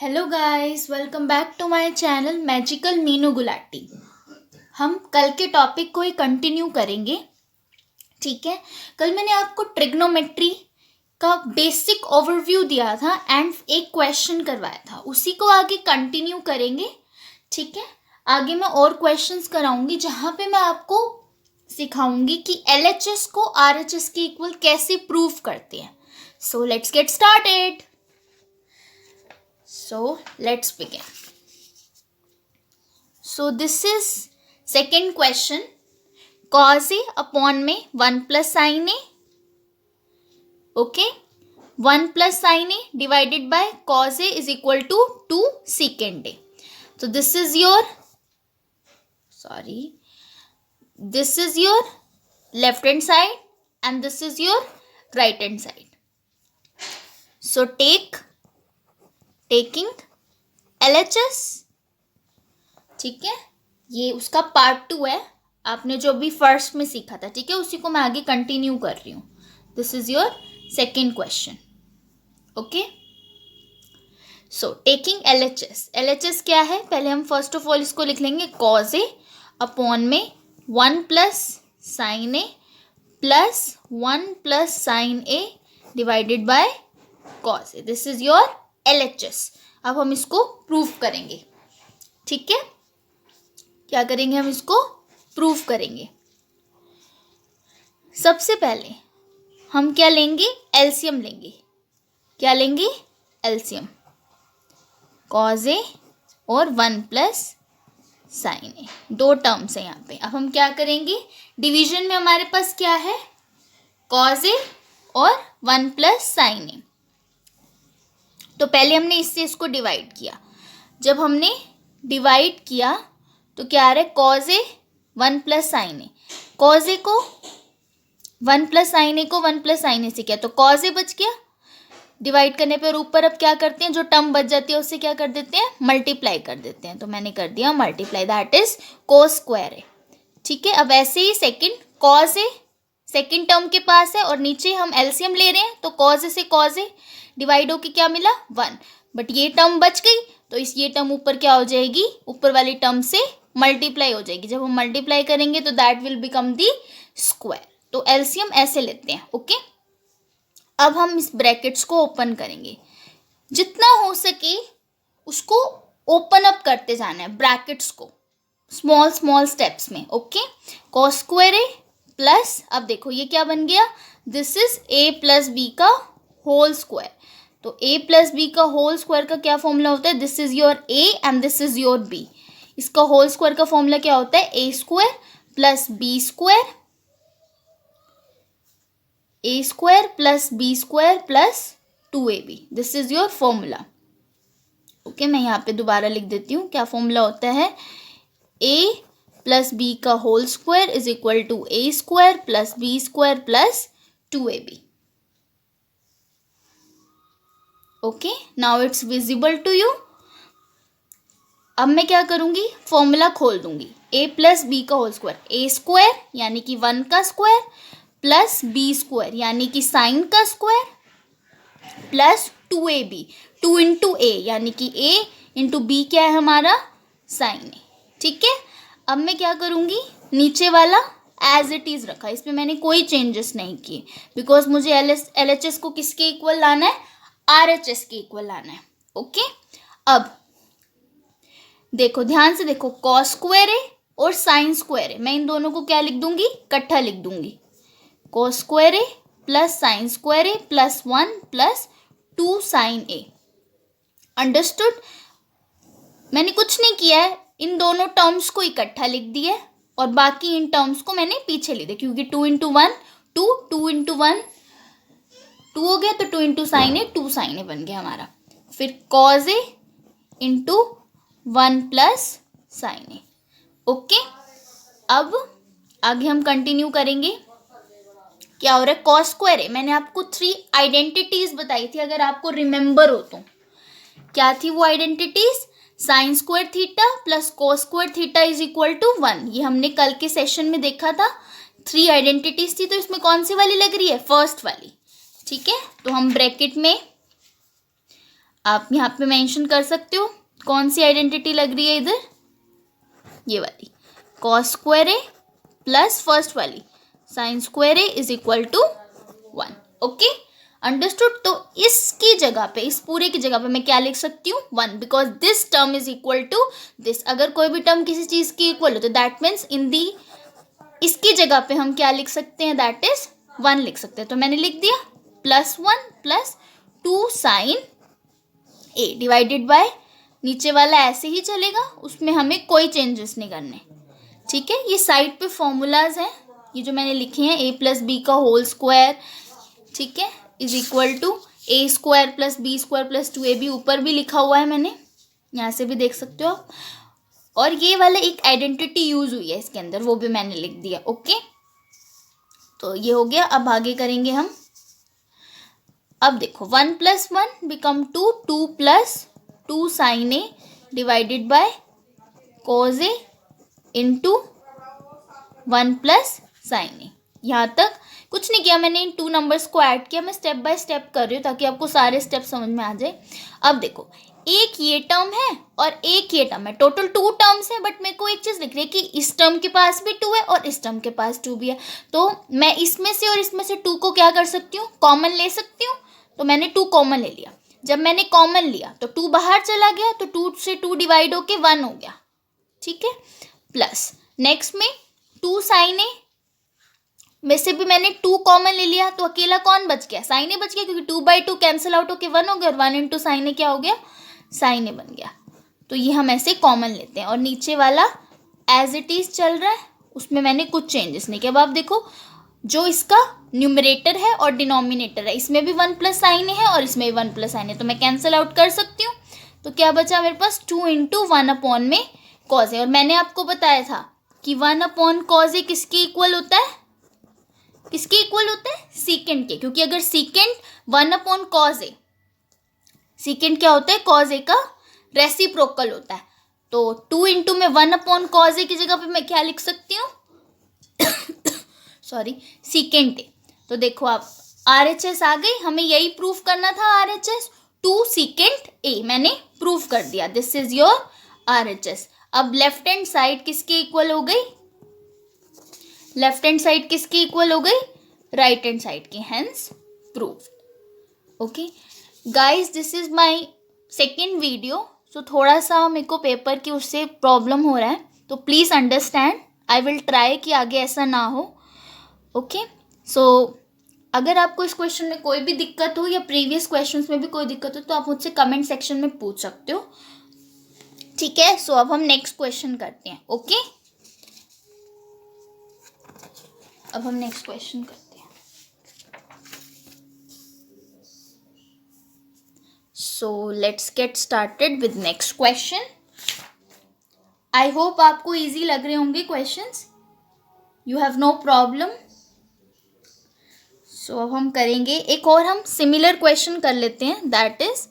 Hello guys, welcome back to my channel magical Meenu Gulati. हम कल के टॉपिक को ही कंटिन्यू करेंगे। ठीक है, कल मैंने आपको ट्रिग्नोमेट्री का बेसिक ओवरव्यू दिया था एंड एक क्वेश्चन करवाया था, उसी को आगे कंटिन्यू करेंगे। ठीक है, आगे मैं और क्वेश्चंस कराऊंगी जहाँ पे मैं आपको सिखाऊंगी कि LHS को RHS के इक्वल कैसे प्रूव करते हैं। So let's get started. So let's begin. So this is second question. Cos A upon में 1 plus sin A. Okay. 1 plus sin A divided by cos A is equal to 2 secant A. So this is your left hand side and this is your right hand side. So taking LHS, ठीक है, ये उसका part 2 है। आपने जो भी first में सीखा था, ठीक है, उसी को मैं आगे कंटिन्यू कर रही हूँ। This is your second question. Okay, so taking LHS क्या है, पहले हम फर्स्ट ऑफ ऑल इसको लिख लेंगे cos A अपॉन में 1 plus sine A plus 1 plus sine A divided by cos A। This is your LHS। अब हम इसको प्रूव करेंगे। ठीक है, क्या करेंगे, हम इसको प्रूव करेंगे। सबसे पहले हम क्या लेंगे, एलसीएम लेंगे। क्या लेंगे, एलसीएम। cos A और 1 प्लस साइन A, दो टर्म्स है यहाँ पे। अब हम क्या करेंगे, डिवीजन में हमारे पास क्या है, cos A और 1 प्लस साइन A। तो पहले हमने इससे इसको डिवाइड किया। जब हमने डिवाइड किया तो क्या आ रहा है, cos A 1 plus sine A। cos A को 1 प्लस साइन A को 1 प्लस साइन A से किया तो cos A बच गया डिवाइड करने पे। और ऊपर अब क्या करते हैं, जो टर्म बच जाती है उससे क्या कर देते हैं, मल्टीप्लाई कर देते हैं। तो मैंने कर दिया multiply, that is cos square A। ठीक है, अब ऐसे ही second cos A second term के पास है और नीचे हम एलसीएम ले रहे हैं तो cos A से cos A डिवाइड होके क्या मिला, 1। बट ये टर्म बच गई तो ये टर्म ऊपर क्या हो जाएगी, ऊपर वाली टर्म से मल्टीप्लाई हो जाएगी। जब हम मल्टीप्लाई करेंगे तो that will become the square. तो एलसीएम ऐसे लेते हैं। ओके, अब हम इस ब्रैकेट्स को ओपन करेंगे, जितना हो सके उसको ओपन अप करते जाना है ब्रैकेट्स को, स्मॉल स्मॉल स्टेप्स में। Okay, cos square A plus, अब देखो ये क्या बन गया, this is A plus B का होल स्क्वायर। तो A प्लस B का होल स्क्वायर का क्या फॉर्मूला होता है, this is your A and this is your B। इसका होल स्क्वायर का फॉर्मूला क्या होता है, A square plus B square, A square plus B square plus 2AB। This is your formula. Okay, मैं यहाँ पे दोबारा लिख देती हूँ, क्या फॉर्मूला होता है, A प्लस B का whole square is equal to A square plus B square plus 2AB। Okay, now it's visible to you. अब मैं क्या करूंगी, फॉर्मूला खोल दूंगी, A प्लस B का होल स्क्वायर, A स्क्वायर यानी कि 1 का स्क्वायर प्लस B स्क्वायर यानी कि साइन का square plus 2AB, 2 into A यानी कि A इंटू B क्या है हमारा, साइन A। ठीक है, अब मैं क्या करूंगी, नीचे वाला एज इट इज रखा, इसमें मैंने कोई चेंजेस नहीं किए बिकॉज मुझे LHS को किसके इक्वल लाना है, RHS के इक्वल लाना है। ओके, अब देखो, ध्यान से देखो, cos स्क्वायर A और साइन स्क्वायर A, मैं इन दोनों को क्या लिख दूंगी, इकट्ठा लिख दूंगी, cos square A plus sine square A plus 1 plus 2 sign A। Understood, मैंने कुछ नहीं किया है, इन दोनों टर्म्स को इकट्ठा लिख दिया और बाकी इन टर्म्स को मैंने पीछे लिख दिया, क्योंकि 2 इंटू 1 2 इंटू 1 2 हो गया, तो 2 into sine A 2 sign A बन गया हमारा। फिर cos A into 1 plus sine A। Okay, अब आगे हम कंटिन्यू करेंगे। क्या हो रहा है, cos स्क्वायर A, मैंने आपको 3 आइडेंटिटीज बताई थी, अगर आपको रिमेंबर हो तो। क्या थी वो identities, sine square theta plus cos square theta is equal to 1। ये हमने कल के सेशन में देखा था, 3 आइडेंटिटीज थी। तो इसमें कौन सी वाली लग रही है, फर्स्ट वाली। ठीक है, तो हम ब्रैकेट में आप यहाँ पे मेंशन कर सकते हो कौन सी आइडेंटिटी लग रही है इधर, ये वाली cos square A plus first वाली sine square A is equal to 1। Okay, understood. तो इसकी जगह पे, इस पूरे की जगह पे मैं क्या लिख सकती हूँ 1, because this term is equal to this. अगर कोई भी टर्म किसी चीज की इक्वल हो तो दैट मीन्स इन दी, इसकी जगह पे हम क्या लिख सकते हैं, दैट इज 1 लिख सकते हैं। तो मैंने लिख दिया +1 plus 2 sine A divided by, नीचे वाला ऐसे ही चलेगा, उसमें हमें कोई चेंजेस नहीं करने। ठीक है, ये साइड पे फॉर्मूलाज हैं, ये जो मैंने लिखे हैं a प्लस बी का होल स्क्वायर, ठीक है, is equal to a square plus B square plus 2ab, ऊपर भी लिखा हुआ है मैंने, यहाँ से भी देख सकते हो आप। और ये वाला एक आइडेंटिटी यूज हुई है इसके अंदर, वो भी मैंने लिख दिया। ओके, तो ये हो गया। अब आगे करेंगे हम। अब देखो 1 + 1 become 2, 2 + 2 sine A divided by cos A into 1 + sine A. यहाँ तक कुछ नहीं किया मैंने, इन 2 नंबर्स को ऐड किया। मैं स्टेप बाय स्टेप कर रही हूँ ताकि आपको सारे स्टेप समझ में आ जाए। अब देखो, एक ये टर्म है और एक ये टर्म है, टोटल 2 टर्म्स है, बट मेरे को एक चीज़ लिख रही है कि इस टर्म के पास भी 2 है और इस टर्म के पास 2 भी है। तो मैं इसमें से और इसमें से 2 को क्या कर सकती हूँ, कॉमन ले सकती हूँ। तो मैंने 2 कॉमन ले लिया। जब मैंने कॉमन लिया तो 2 बाहर चला गया, तो 2 से 2 डिवाइड होके 1 हो गया। ठीक है, प्लस नेक्स्ट में 2 साइन ए में से भी मैंने 2 कॉमन ले लिया, तो अकेला कौन बच गया, साइन ए बच गया, क्योंकि 2/2 कैंसिल आउट होके 1 हो गया, और 1 इंटू साइन ए क्या हो गया, साइन ए बन गया। तो ये हम ऐसे कॉमन लेते हैं, और नीचे वाला एज इट इज चल रहा है, उसमें मैंने कुछ चेंजेस नहीं किया। अब आप देखो, जो इसका न्यूमरेटर है और डिनोमिनेटर है, इसमें भी 1 + साइन ए है और इसमें भी 1 + साइन ए, तो मैं कैंसिल आउट कर सकती हूँ। तो क्या बचा मेरे पास, 2 इंटू 1/, में कॉज ए। और मैंने आपको बताया था कि 1/, कॉज ए किसके इक्वल होता है, किसके इक्वल होता है, सीकेंड के, क्योंकि अगर सीकेंड 1/, कॉज ए, सीकेंड क्या होता है, कॉज ए का रेसिप्रोकल होता है। तो 2 इंटू में 1/, कॉज ए की जगह पे मैं क्या लिख सकती हूँ सॉरी, सीकेंड ए। तो देखो आप, RHS आ गई, हमें यही प्रूफ करना था, RHS 2 सीकेंड ए, मैंने प्रूफ कर दिया, दिस इज योर RHS। अब लेफ्ट हैंड साइड किसके इक्वल हो गई, लेफ्ट हैंड साइड किसकी इक्वल हो गई, राइट हैंड साइड की, hence proved. Okay guys, this is my second video, so थोड़ा सा मेरे को पेपर की उससे प्रॉब्लम हो रहा है, तो please understand, I will try कि आगे ऐसा ना हो। ओके, सो अगर आपको इस क्वेश्चन में कोई भी दिक्कत हो या प्रीवियस क्वेश्चंस में भी कोई दिक्कत हो तो आप मुझसे कमेंट सेक्शन में पूछ सकते हो। ठीक है, सो अब हम नेक्स्ट क्वेश्चन करते हैं। ओके, अब हम नेक्स्ट क्वेश्चन करते हैं। So let's get started with next question. I hope आपको इजी लग रहे होंगे questions, you have no problem. So अब हम करेंगे एक और, हम सिमिलर क्वेश्चन कर लेते हैं, that is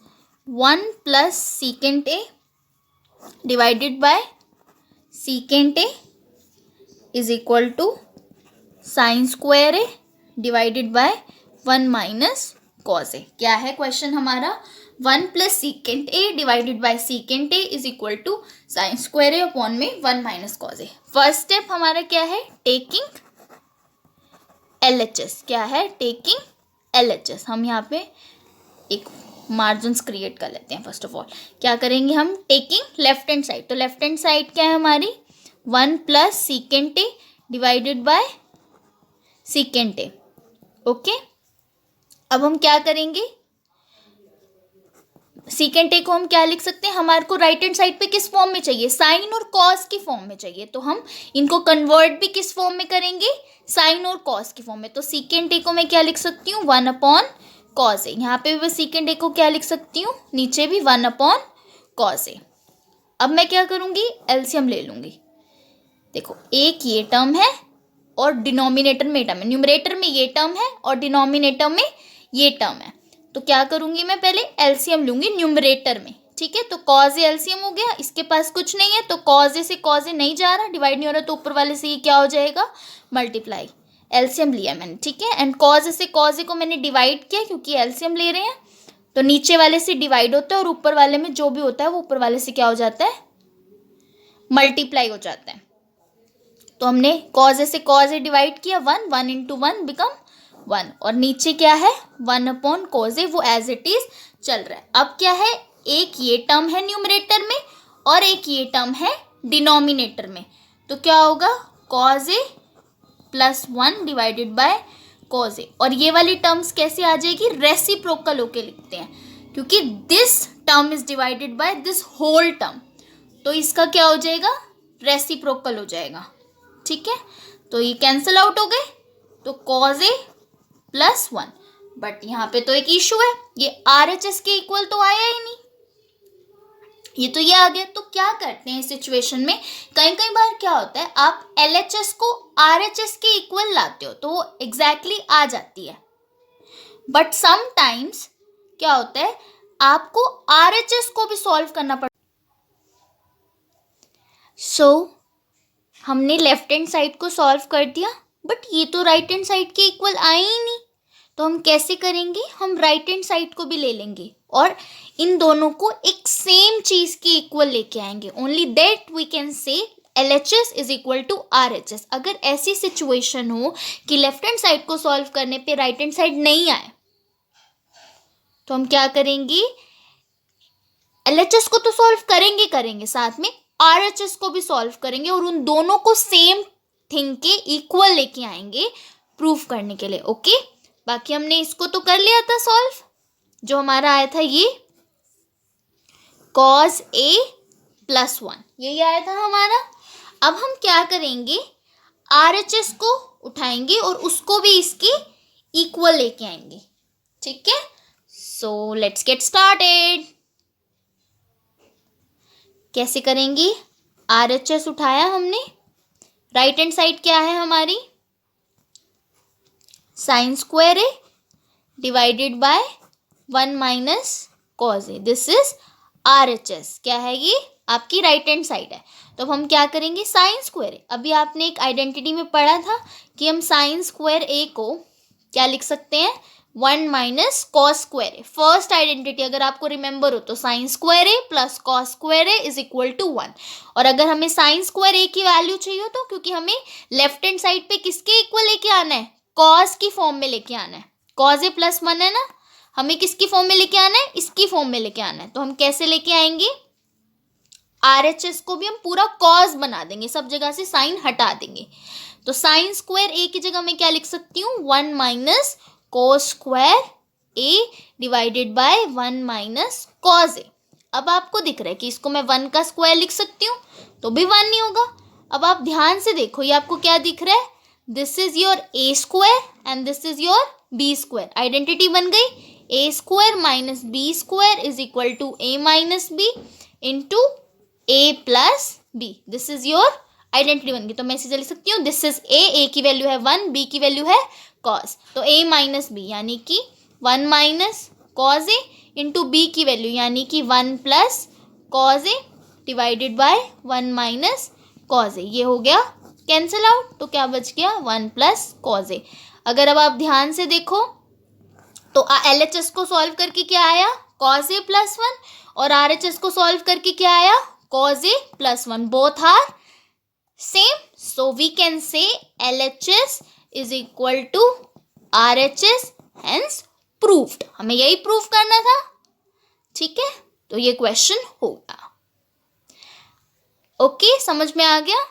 1 + secant A divided by secant A is equal to sine square A divided by 1 - cos A. क्या है क्वेश्चन हमारा, 1 + secant A divided by secant A is equal to sine square A upon में 1 - cos ए। First step हमारा क्या है, taking LHS। क्या है, taking LHS। हम यहाँ पे एक मार्जिन्स क्रिएट कर लेते हैं। फर्स्ट ऑफ ऑल क्या करेंगे हम, टेकिंग लेफ्ट हैंड साइड, तो लेफ्ट हैंड साइड क्या है हमारी, 1 + secant A divided by secant A. Okay, अब हम क्या करेंगे, सीकेंट ए को हम क्या लिख सकते हैं, हमारे को राइट हैंड साइड पे किस फॉर्म में चाहिए, साइन और कॉस की फॉर्म में चाहिए, तो हम इनको कन्वर्ट भी किस फॉर्म में करेंगे, साइन और कॉस की फॉर्म में। तो सीकेंट ए को मैं क्या लिख सकती हूँ, 1/ कॉस ए। यहाँ पे भी सीकेंट ए को क्या लिख सकती हूँ, नीचे भी 1/ कॉस ए। अब मैं क्या करूँगी, एलसीएम ले लूँगी। देखो, एक ये टर्म है और डिनोमिनेटर में टर्म है, न्यूमरेटर में ये टर्म है और डिनोमिनेटर में ये टर्म है। तो क्या करूँगी, मैं पहले एलसीएम लूँगी न्यूमरेटर में। ठीक है, तो कॉज ए एलसीएम हो गया, इसके पास कुछ नहीं है, तो कॉज ए से कॉज ए नहीं जा रहा, डिवाइड नहीं हो रहा, तो ऊपर वाले से ये क्या हो जाएगा, मल्टीप्लाई। एलसीएम लिया मैंने, ठीक है, एंड कॉज ए से कॉज ए को मैंने डिवाइड किया क्योंकि एलसीएम ले रहे हैं, तो नीचे वाले से डिवाइड होता है और ऊपर वाले में जो भी होता है वो ऊपर वाले से क्या हो जाता है, मल्टीप्लाई हो जाता है। तो हमने कॉज ए से कॉज ए डिवाइड किया, 1, 1 इंटू 1 बिकम 1, और नीचे क्या है 1 अपॉन कॉज ए, वो एज इट इज चल रहा है। अब क्या है, एक ये टर्म है न्यूमरेटर में और एक ये टर्म है डिनोमिनेटर में, तो क्या होगा cos A plus 1 divided by cos A, और ये वाली टर्म्स कैसे आ जाएगी, रेसिप्रोकल होके लिखते हैं क्योंकि this term is divided by this whole term, तो इसका क्या हो जाएगा, रेसिप्रोकल हो जाएगा। ठीक है, तो ये कैंसिल आउट हो गए, तो कॉज ए प्लस 1, बट यहाँ पे तो एक इशू है, ये RHS के इक्वल तो आया ही नहीं, ये तो ये आ गया। तो क्या करते हैं इस सिचुएशन में, कई कई बार क्या होता है आप LHS को RHS के इक्वल लाते हो तो वो एग्जैक्टली आ जाती है, बट समटाइम्स क्या होता है आपको RHS को भी सॉल्व करना पड़ता है। सो हमने लेफ्ट हैंड साइड को सॉल्व कर दिया, बट ये तो राइट हैंड साइड के इक्वल आए ही नहीं, तो हम कैसे करेंगे, हम राइट हैंड साइड को भी ले लेंगे और इन दोनों को एक सेम चीज के इक्वल लेके आएंगे, only that we can say LHS is equal to RHS। अगर ऐसी सिचुएशन हो कि लेफ्ट हैंड साइड को सॉल्व करने पे राइट हैंड साइड नहीं आए, तो हम क्या करेंगे, LHS को तो सॉल्व करेंगे साथ में RHS को भी सॉल्व करेंगे और उन दोनों को सेम थिंग के इक्वल लेके आएंगे प्रूफ करने के लिए। ओके, बाकी हमने इसको तो कर लिया था सॉल्व, जो हमारा आया था ये cos A प्लस 1, यही आया था हमारा। अब हम क्या करेंगे, RHS को उठाएंगे और उसको भी इसके इक्वल लेके आएंगे। ठीक है, सो लेट्स गेट स्टार्टेड। कैसे करेंगे, RHS उठाया हमने, राइट हैंड साइड क्या है हमारी sign square A divided by 1 minus cos A, this is RHS, क्या है ये आपकी राइट हैंड साइड है। तो अब हम क्या करेंगे, साइन स्क्वायर ए, अभी आपने एक आइडेंटिटी में पढ़ा था कि हम साइन स्क्वायर ए को क्या लिख सकते हैं, 1 minus cos square A, first identity अगर आपको रिमेंबर हो तो sine square A plus cos square A is equal to 1, और अगर हमें साइन स्क्वायर ए की वैल्यू चाहिए तो क्योंकि हमें लेफ्ट हैंड साइड पे किसके इक्वल लेके आना है, कॉस की फॉर्म में लेके आना है, कॉस ए प्लस 1 है ना, हमें किसकी फॉर्म में लेके आना है, इसकी फॉर्म में लेके आना है। तो हम कैसे लेके आएंगे, RHS को भी हम पूरा कॉस बना देंगे, सब जगह से साइन हटा देंगे, तो साइन स्क्वायर ए की जगह मैं क्या लिख सकती हूँ, 1 minus cos square A divided by 1 minus cos A. अब आपको दिख रहा है कि इसको मैं 1 का स्क्वायर लिख सकती हूँ तो भी 1 नहीं होगा। अब आप ध्यान से देखो, ये आपको क्या दिख रहा है, this is your A square and this is your B square, identity बन गई, A square minus B square is equal to A minus B into A plus B, this is your identity बन गई। तो मैं इसे लिख सकती हूँ, दिस इज ए की वैल्यू है 1, बी की वैल्यू है कॉस, तो a माइनस बी यानी कि 1 minus cos A into B की वैल्यू यानी कि 1 plus cos A divided by 1 minus cos A, ये हो गया कैंसिल आउट, तो क्या बच गया 1 प्लस कॉस ए। अगर अब आप ध्यान से देखो तो LHS को सॉल्व करके क्या आया, कॉस ए प्लस 1, और RHS को सॉल्व करके क्या आया, cos A plus 1, both are same, so we can say LHS is equal to RHS, hence proved. हमें यही प्रूव करना था। ठीक है, तो ये क्वेश्चन होगा। ओके, समझ में आ गया।